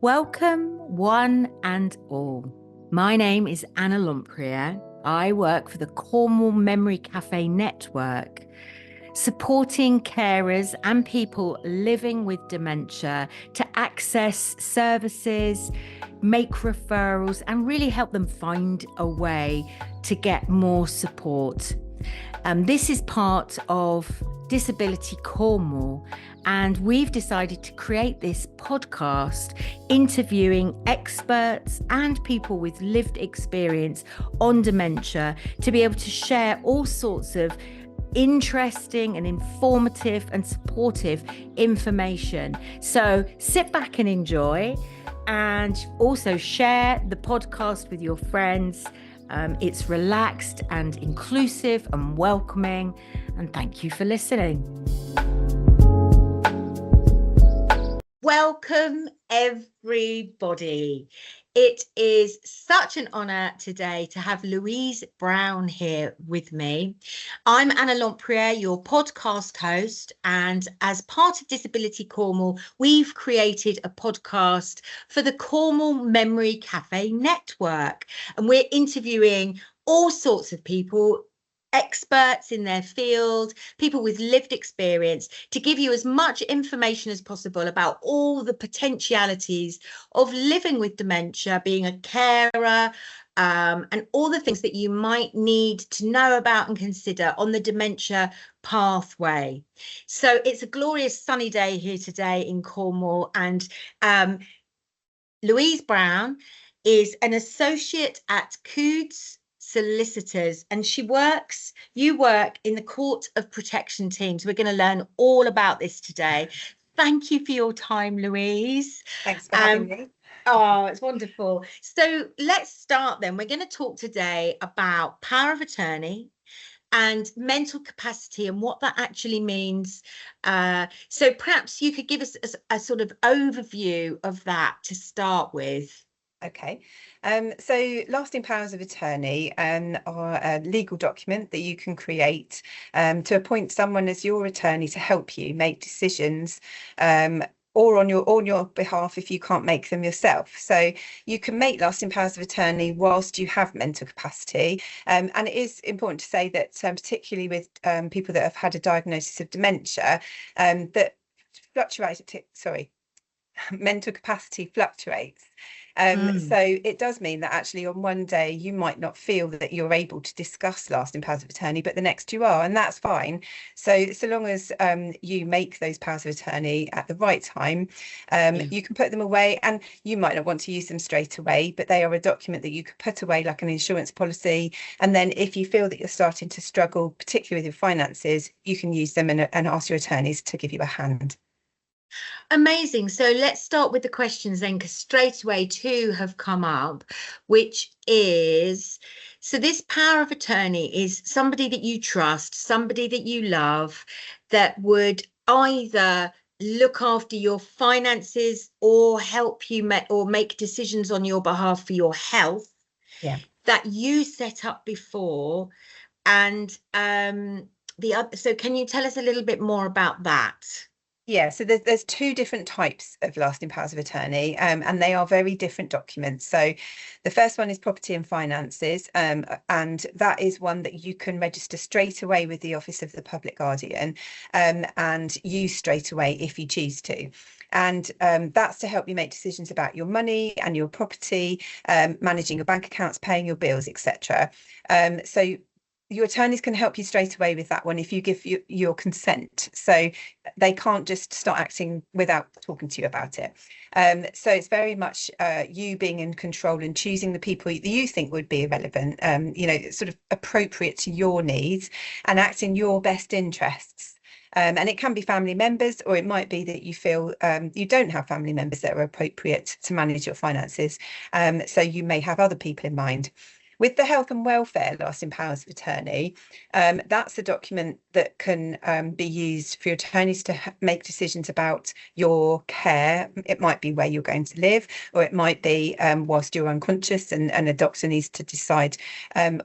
Welcome, one and all. My name is Anna Lempriere. I work for the Cornwall Memory Cafe Network, supporting carers and people living with dementia to access services, make referrals, and really help them find a way to get more support. This is part of Disability Cornwall, and we've decided to create this podcast interviewing experts and people with lived experience on dementia to be able to share all sorts of interesting and informative and supportive information. So sit back and enjoy, and also share the podcast with your friends. It's relaxed and inclusive and welcoming, and thank you for listening. Welcome, everybody. It is such an honour today to have Louise Brown here with me. I'm Anna Lempriere, your podcast host, and as part of Disability Cornwall, we've created a podcast for the Cornwall Memory Cafe Network, and we're interviewing all sorts of people, experts in their field, people with lived experience, to give you as much information as possible about all the potentialities of living with dementia, being a carer, and all the things that you might need to know about and consider on the dementia pathway. So it's a glorious sunny day here today in Cornwall, and Louise Brown is an associate at Coodes Solicitors, and you work in the Court of Protection teams. We're going to learn all about this today. Thank you for your time, Louise. Thanks for having me. Oh, it's wonderful. So let's start then. We're going to talk today about power of attorney and mental capacity and what that actually means. So perhaps you could give us a sort of overview of that to start with. Okay, so lasting powers of attorney are a legal document that you can create to appoint someone as your attorney to help you make decisions or on your behalf if you can't make them yourself. So you can make lasting powers of attorney whilst you have mental capacity. And it is important to say that particularly with people that have had a diagnosis of dementia, that mental capacity fluctuates. So it does mean that actually on one day you might not feel that you're able to discuss lasting powers of attorney, but the next you are, and that's fine. So long as you make those powers of attorney at the right time, you can put them away, and you might not want to use them straight away, but they are a document that you could put away like an insurance policy. And then if you feel that you're starting to struggle, particularly with your finances, you can use them and ask your attorneys to give you a hand. Amazing. So let's start with the questions then, because straight away two have come up, which is, so this power of attorney is somebody that you trust, somebody that you love, that would either look after your finances or help you make decisions on your behalf for your health, that you set up before. And so can you tell us a little bit more about that? Yeah, so there's two different types of lasting powers of attorney, and they are very different documents. So the first one is property and finances, and that is one that you can register straight away with the Office of the Public Guardian and use straight away if you choose to. And that's to help you make decisions about your money and your property, managing your bank accounts, paying your bills, etc. So your attorneys can help you straight away with that one if you give your consent. So they can't just start acting without talking to you about it. So it's very much you being in control and choosing the people that you think would be relevant, sort of appropriate to your needs and act in your best interests. And it can be family members, or it might be that you feel you don't have family members that are appropriate to manage your finances. So you may have other people in mind. With the health and welfare lasting powers of attorney, that's a document that can be used for your attorneys to make decisions about your care. It might be where you're going to live, or it might be whilst you're unconscious and a doctor needs to decide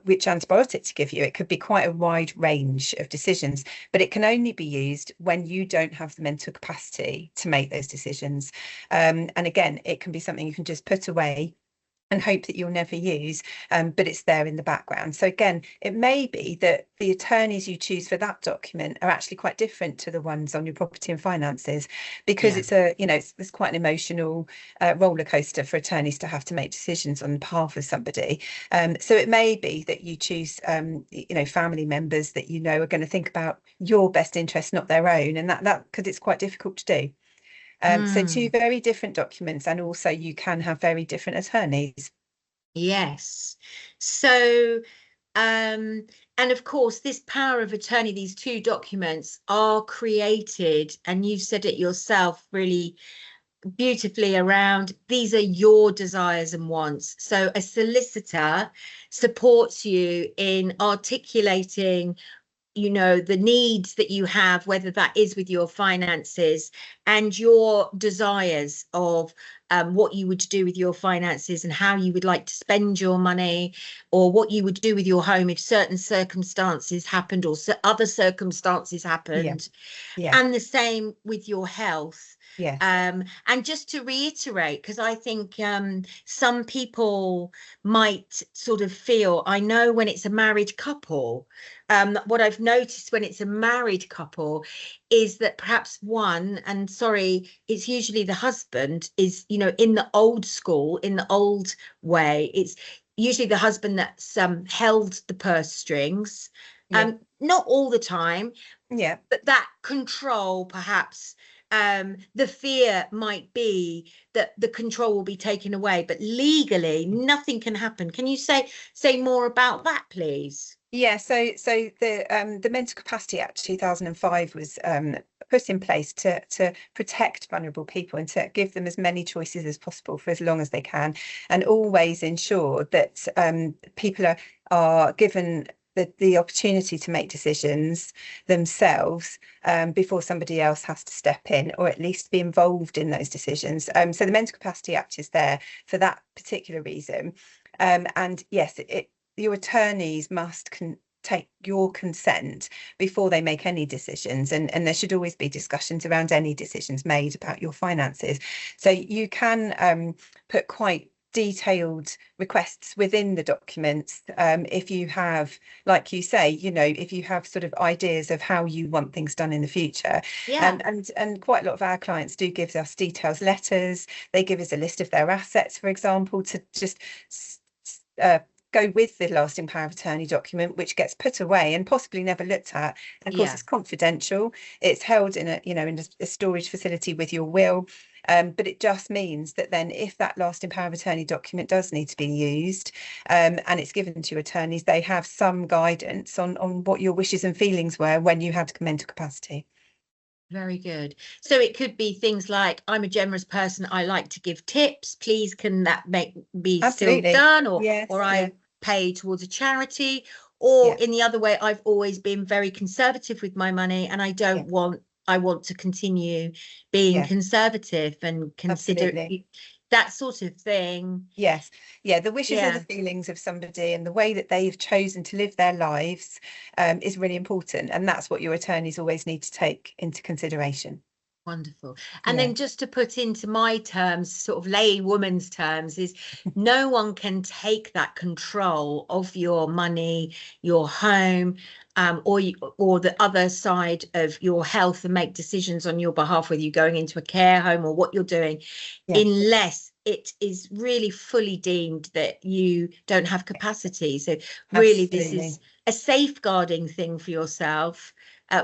which antibiotic to give you. It could be quite a wide range of decisions, but it can only be used when you don't have the mental capacity to make those decisions. And again, it can be something you can just put away and hope that you'll never use, but it's there in the background. So again, it may be that the attorneys you choose for that document are actually quite different to the ones on your property and finances, because it's it's quite an emotional roller coaster for attorneys to have to make decisions on behalf of somebody. So it may be that you choose family members that are going to think about your best interest, not their own, and that because it's quite difficult to do. So two very different documents, and also you can have very different attorneys. Yes. So, and of course, this power of attorney, these two documents are created, and you said it yourself really beautifully around, these are your desires and wants. So a solicitor supports you in articulating the needs that you have, whether that is with your finances and your desires of what you would do with your finances and how you would like to spend your money, or what you would do with your home if certain circumstances happened or other circumstances happened. Yeah. And the same with your health. Yes. And just to reiterate, because I think some people might sort of feel, I know when it's a married couple, what I've noticed when it's a married couple is that perhaps one, and sorry, it's usually the husband is, in the old school, in the old way, it's usually the husband that's held the purse strings. Not all the time, but that control, perhaps the fear might be that the control will be taken away, but legally nothing can happen. Can you say more about that, please? Yeah, so the Mental Capacity Act 2005 was put in place to protect vulnerable people and to give them as many choices as possible for as long as they can, and always ensure that people are given the opportunity to make decisions themselves before somebody else has to step in, or at least be involved in those decisions. So the Mental Capacity Act is there for that particular reason. And yes, your attorneys must take your consent before they make any decisions, and there should always be discussions around any decisions made about your finances. So you can put quite detailed requests within the documents if you have, like you say, if you have sort of ideas of how you want things done in the future. And quite a lot of our clients do give us details letters. They give us a list of their assets, for example, to just go with the lasting power of attorney document, which gets put away and possibly never looked at. And of course, it's confidential. It's held in a storage facility with your will. But it just means that then if that lasting power of attorney document does need to be used, and it's given to attorneys, they have some guidance on what your wishes and feelings were when you had mental capacity. Very good. So it could be things like, I'm a generous person, I like to give tips, please can that be still done, or I pay towards a charity, or in the other way, I've always been very conservative with my money and I don't want, I want to continue being conservative and consider that sort of thing. Yes. Yeah, the wishes are the feelings of somebody, and the way that they've chosen to live their lives is really important, and that's what your attorneys always need to take into consideration. Wonderful. And then just to put into my terms, sort of laywoman's terms, is no one can take that control of your money, your home, or the other side of your health and make decisions on your behalf, whether you're going into a care home or what you're doing, unless it is really fully deemed that you don't have capacity. So really, this is a safeguarding thing for yourself,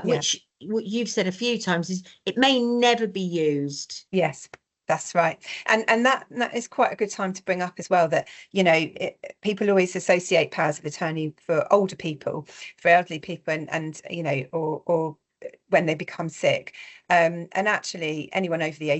which you've said a few times is it may never be used. Yes, that's right. And that is quite a good time to bring up as well that, people always associate powers of attorney for older people, for elderly people, and or when they become sick. And actually anyone over the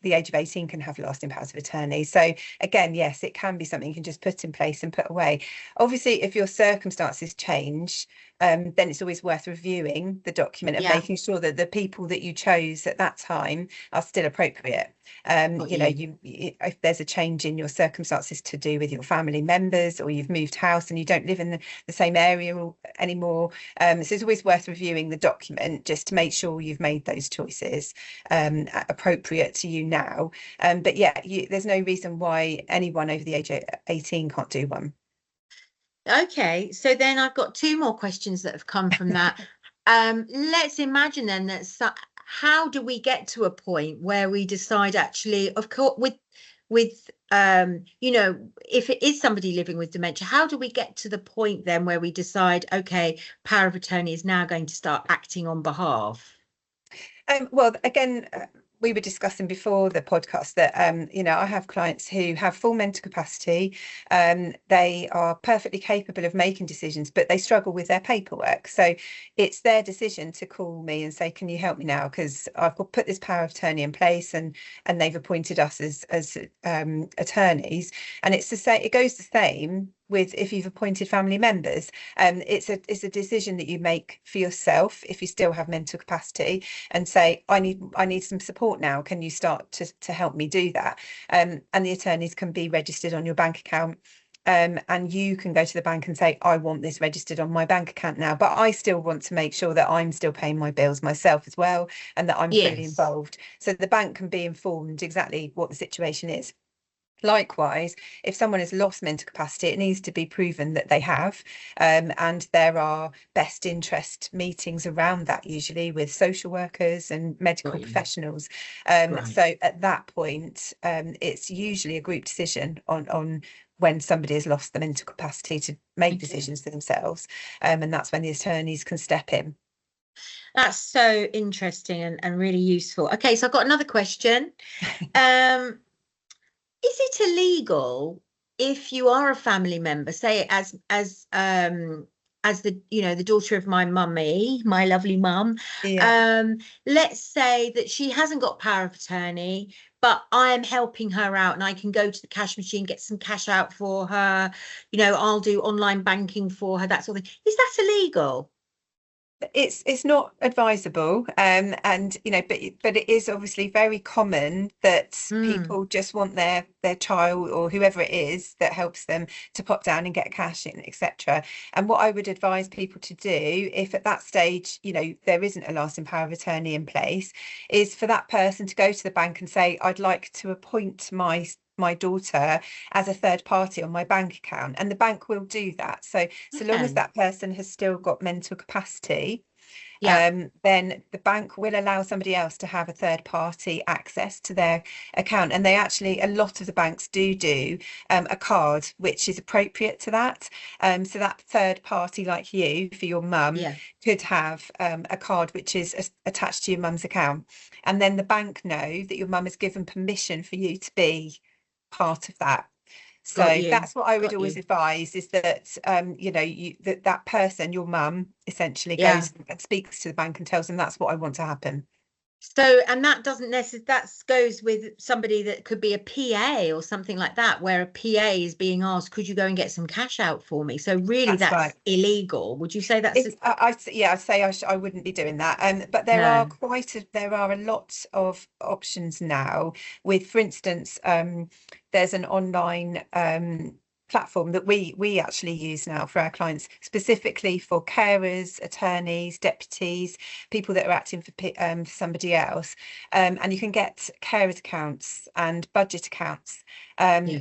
the age of 18 can have lasting powers of attorney. So again, yes, it can be something you can just put in place and put away. Obviously, if your circumstances change, then it's always worth reviewing the document and Yeah. making sure that the people that you chose at that time are still appropriate. You know, if there's a change in your circumstances to do with your family members, or you've moved house and you don't live in the same area anymore, so it's always worth reviewing the document just to make sure you've made those choices appropriate to you now. But yeah, there's no reason why anyone over the age of 18 can't do one. Okay, so then I've got two more questions that have come from that. Let's imagine then that how do we get to a point where we decide, actually, of course, with you know, if it is somebody living with dementia, how do we get to the point then where we decide, okay, power of attorney is now going to start acting on behalf? Well, again, we were discussing before the podcast that you know, I have clients who have full mental capacity. They are perfectly capable of making decisions, but they struggle with their paperwork. So it's their decision to call me and say, can you help me now? Because I've put this power of attorney in place, and they've appointed us as attorneys. And it's the same, it goes the same with if you've appointed family members. It's a decision that you make for yourself if you still have mental capacity, and say, I need some support now, can you start to help me do that? And the attorneys can be registered on your bank account, and you can go to the bank and say, I want this registered on my bank account now, but I still want to make sure that I'm still paying my bills myself as well, and that I'm fully involved. So the bank can be informed exactly what the situation is. Likewise, if someone has lost mental capacity, it needs to be proven that they have, and there are best interest meetings around that, usually with social workers and medical professionals. So at that point, it's usually a group decision on when somebody has lost the mental capacity to make decisions for themselves, and that's when the attorneys can step in. That's so interesting and really useful. Okay, so I've got another question. Is it illegal if you are a family member, say as the, you know, the daughter of my mummy, my lovely mum, let's say that she hasn't got power of attorney, but I am helping her out, and I can go to the cash machine, get some cash out for her, you know, I'll do online banking for her, that sort of thing. Is that illegal? It's not advisable, and you know, but it is obviously very common that people just want their child or whoever it is that helps them to pop down and get cash in, etc. And what I would advise people to do, if at that stage, you know, there isn't a lasting power of attorney in place, is for that person to go to the bank and say, I'd like to appoint my daughter as a third party on my bank account, and the bank will do that. So long as that person has still got mental capacity, then the bank will allow somebody else to have a third party access to their account. And they actually, a lot of the banks do a card which is appropriate to that. So that third party, like you, for your mum, could have a card which is attached to your mum's account, and then the bank know that your mum has given permission for you to be part of that. So that's what I would always advise, is that you know, that person, your mum, essentially goes and speaks to the bank and tells them that's what I want to happen. So, and that doesn't necessarily, that goes with somebody that could be a PA or something like that, where a PA is being asked, could you go and get some cash out for me? So really that's illegal. Would you say that's? I'd say I wouldn't be doing that. But there are a lot of options now with, for instance, there's an online platform that we actually use now for our clients, specifically for carers, attorneys, deputies, people that are acting for somebody else, and you can get carers accounts and budget accounts,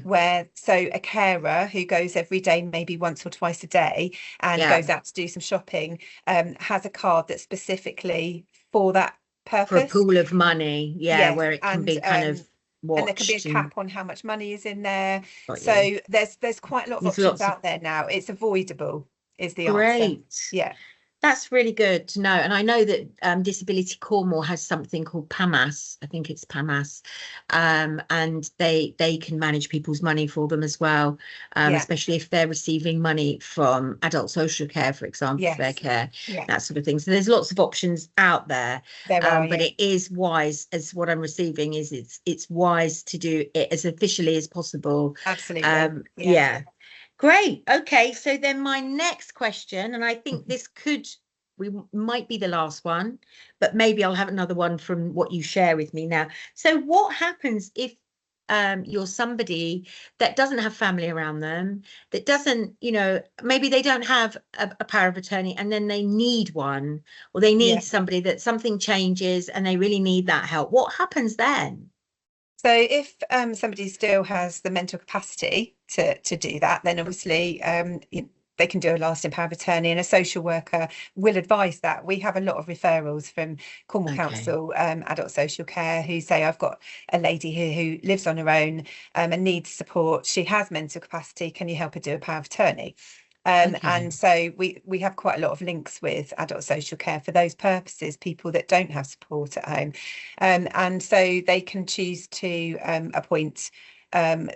where a carer who goes every day, maybe once or twice a day, and goes out to do some shopping, has a card that's specifically for that purpose, for a pool of money, where it can be kind of watched, and there can be a cap on how much money is in there. So there's quite a lot of options out there now. It's avoidable is the answer. That's really good to know. And I know that Disability Cornwall has something called PAMAS. I think it's PAMAS. And they can manage people's money for them as well, Yeah. especially if they're receiving money from adult social care, for example, for their Yes. care, Yeah. that sort of thing. So there's lots of options out there. There are, But yeah. it is wise, as what I'm receiving is it's wise to do it as officially as possible. Absolutely. Yeah. Yeah. Great. Okay. So then my next question, and I think this we might be the last one, but maybe I'll have another one from what you share with me now. So what happens if you're somebody that doesn't have family around them, that doesn't, maybe they don't have a power of attorney and then they need one, or they Yeah. need somebody that something changes and they really need that help. What happens then? So if somebody still has the mental capacity to do that, then obviously they can do a lasting power of attorney, and a social worker will advise that. We have a lot of referrals from Cornwall Okay. Council adult social care who say, I've got a lady here who lives on her own and needs support. She has mental capacity. Can you help her do a power of attorney? Okay. And so we have quite a lot of links with adult social care for those purposes, people that don't have support at home. And so they can choose to appoint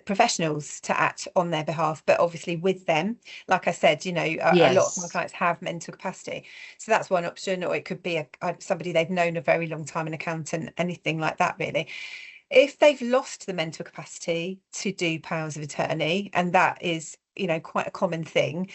professionals to act on their behalf, but obviously with them, like I said, a lot of my Yes. clients have mental capacity. So that's one option, or it could be somebody they've known a very long time, an accountant, anything like that, really. If they've lost the mental capacity to do powers of attorney, and that is quite a common thing,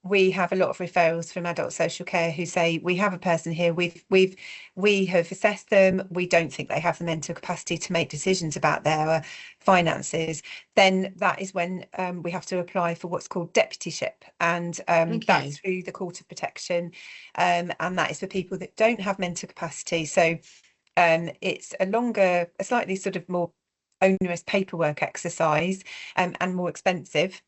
we have a lot of referrals from adult social care who say, we have a person here, we have assessed them, we don't think they have the mental capacity to make decisions about their finances. Then that is when we have to apply for what's called deputyship, and that's through the Court of Protection, and that is for people that don't have mental capacity. So it's a slightly sort of more onerous paperwork exercise, and more expensive,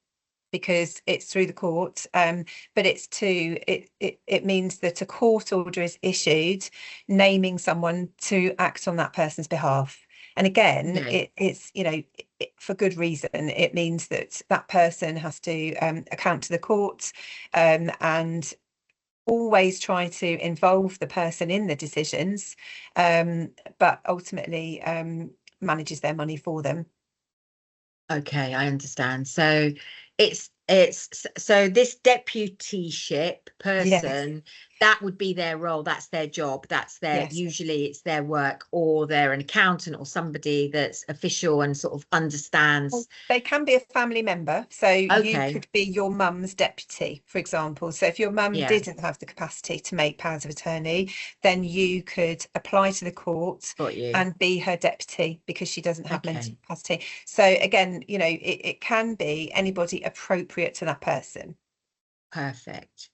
because it's through the court, but it means that a court order is issued naming someone to act on that person's behalf. And again, it's for good reason. It means that that person has to account to the court, and always try to involve the person in the decisions, but ultimately manages their money for them. Okay, I understand. So it's so this deputyship person, that would be their role, that's their job, that's their usually it's their work, or they're an accountant or somebody that's official and sort of understands. Well, they can be a family member. So you Okay. could be your mum's deputy, for example. So if your mum Yeah. didn't have the capacity to make powers of attorney, then you could apply to the court Got you. and be her deputy, because she doesn't have mental capacity. So again, it can be anybody appropriate to that person. Perfect.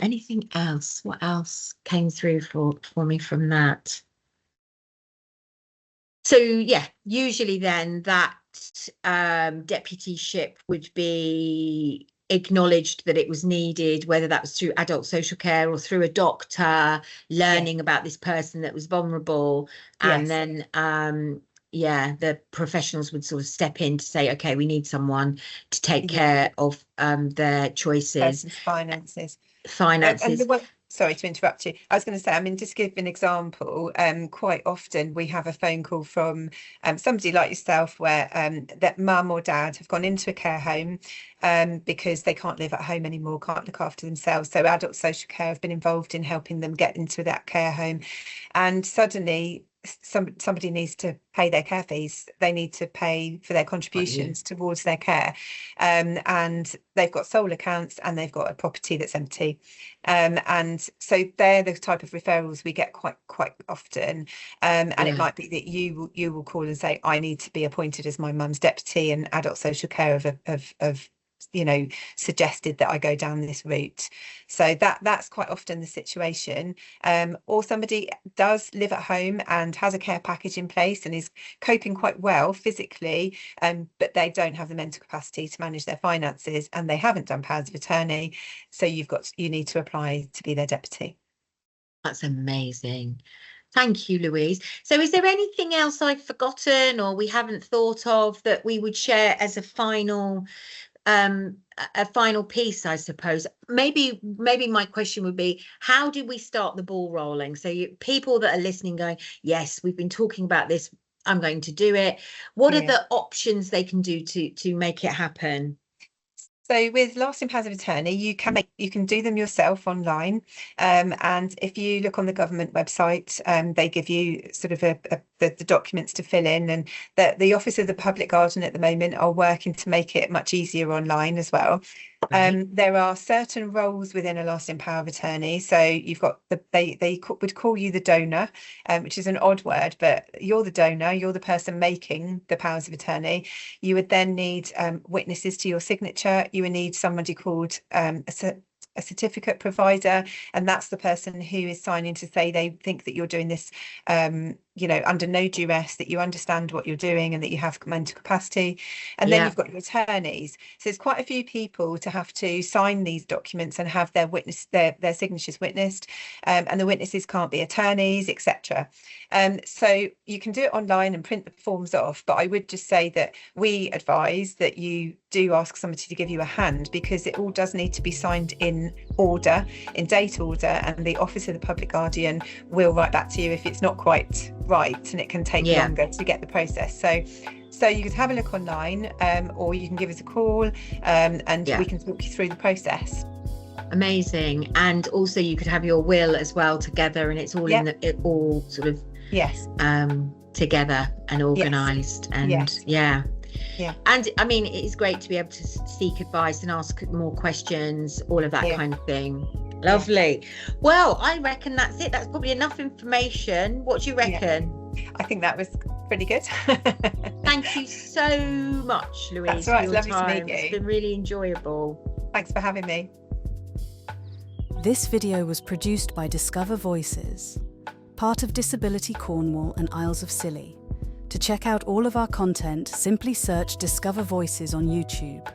Anything else? What else came through for me from that? So yeah, usually then that deputyship would be acknowledged that it was needed, whether that was through adult social care or through a doctor learning about this person that was vulnerable, and then the professionals would sort of step in to say, okay, we need someone to take care of their choices. Person's finances. Sorry to interrupt you. I was going to say, just to give an example, quite often we have a phone call from somebody like yourself where that mum or dad have gone into a care home because they can't live at home anymore, can't look after themselves. So adult social care have been involved in helping them get into that care home, and suddenly somebody needs to pay their care fees. They need to pay for their contributions towards their care, and they've got sole accounts and they've got a property that's empty, and so they're the type of referrals we get quite often, and it might be that you will call and say, I need to be appointed as my mum's deputy, and adult social care have suggested that I go down this route. So that's quite often the situation. Or somebody does live at home and has a care package in place and is coping quite well physically, but they don't have the mental capacity to manage their finances, and they haven't done powers of attorney. So you need to apply to be their deputy. That's amazing. Thank you, Louise. So is there anything else I've forgotten or we haven't thought of that we would share as a final a final piece, I suppose. Maybe my question would be, how do we start the ball rolling? So people that are listening going, yes, we've been talking about this, I'm going to do it. What are the options they can do to make it happen? So with lasting powers of attorney, you can do them yourself online, and if you look on the government website, they give you sort of the documents to fill in, and the Office of the Public Guardian at the moment are working to make it much easier online as well. There are certain roles within a lasting power of attorney. So you've got they would call you the donor, which is an odd word, but you're the donor, you're the person making the powers of attorney. You would then need witnesses to your signature. You would need somebody called a certificate provider, and that's the person who is signing to say they think that you're doing this under no duress, that you understand what you're doing and that you have mental capacity. And then you've got your attorneys. So there's quite a few people to have to sign these documents and have their signatures witnessed, and the witnesses can't be attorneys, etc. So you can do it online and print the forms off, but I would just say that we advise that you do ask somebody to give you a hand, because it all does need to be signed in order, in date order, and the Office of the Public Guardian will write back to you if it's not quite right, and it can take longer to get the process. So you could have a look online, or you can give us a call, and we can talk you through the process. Amazing. And also you could have your will as well together, and it's all it all sort of together and organized. And and I mean, it is great to be able to seek advice and ask more questions, all of that kind of thing. Lovely. Well, I reckon that's it. That's probably enough information. What do you reckon? I think that was pretty good. Thank you so much, Louise. That's all right. It's lovely time. to meet you. It's been really enjoyable. Thanks for having me. This video was produced by Discover Voices, part of Disability Cornwall and Isles of Scilly. To check out all of our content, simply search Discover Voices on YouTube.